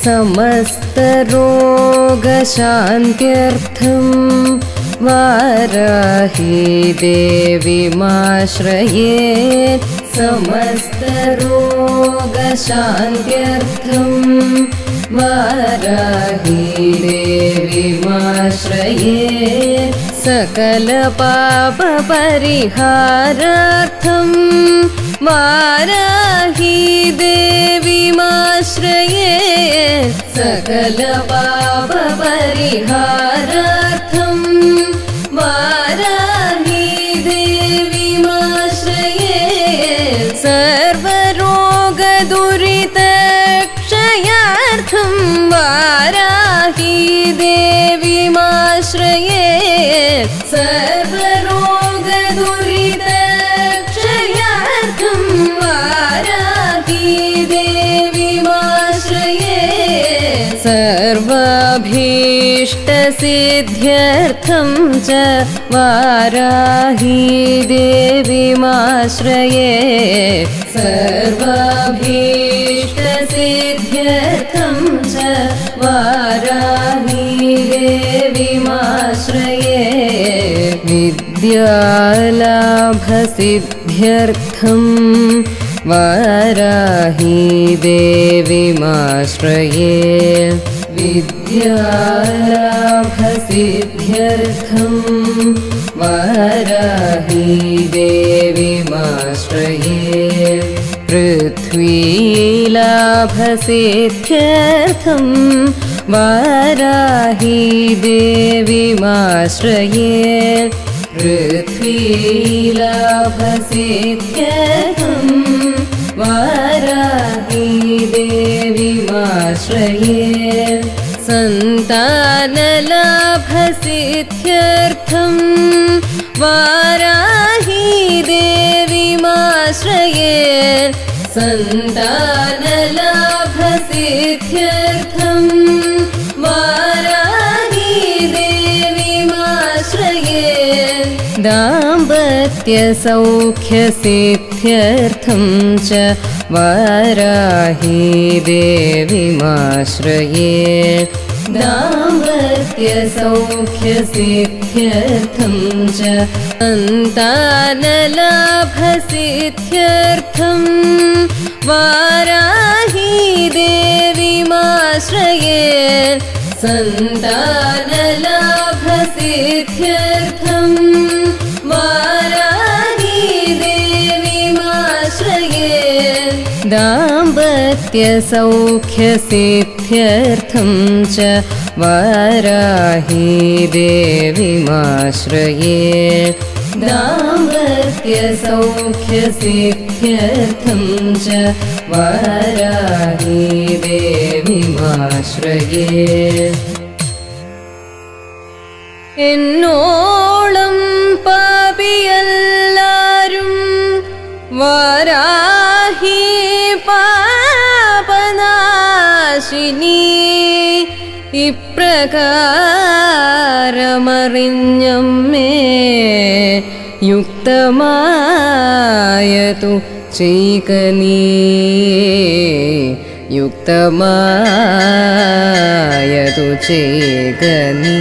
समस्तरोगशान्त्यर्थं वाराही देवीमाश्रये समस्तरोगशान्त्यर्थं वाराही देवीमाश्रये सकलपापपरिहारार्थं वाराही देवीमाश्रये सकलपापपरिहारार्थं वाराही देवीमाश्रये सर्वरोगदुरितक्षयार्थं वाराही देवीमाश्रये सर्वरोगदुरितक्षयार्थं वाराही देवीमाश्रये सर्वाभीष्टसिद्ध्यर्थं च वाराही देवीमाश्रये सर्वाभीष्टसिद्ध्यर्थं च वाराही देवीमाश्रये विद्यालाभसिद्ध्यर्थं वाराही देवीमाश्रये विद्यालाभसिद्ध्यर्थं वाराही देवीमाश्रये पृथ्वीलाभसिद्ध्यर्थं वाराही देवीमाश्रये पृथ्वीलाभसिद्ध्यर्थं वाराही देवीमाश्रये सन्तानलाभसिद्ध्यर्थं वाराही देवीमाश्रये सन्तानलाभसिद्ध्यर्थं वाराही देवीमाश्रये दाम्पत्यसौख्यसिद्ध्यर्थं च वाराही देवीमाश्रये दाम्पत्यसौख्यसिद्ध्यर्थं च सन्तानलाभसिद्ध्यर्थं वाराही देवीमाश्रये सन्तानलाभसिद्ध्यर्थं वाराही देवीमाश्रये दाम्पत्यसौख्यसिद्ध्यर्थं च वाराही देवीमाश्रये दाम्पत्यसौख्यसिद्ध्यर्थं च वाराही देवीमाश्रये എന്നോളം പാപിയെല്ലാരും വാരാഹി പാപനാശിനി ഇപ്രകാരമറിഞ്ഞമ്മേ യുക്തമായതു ചെയ്ക നീ യുക്തമായതു ചെയ്ക നീ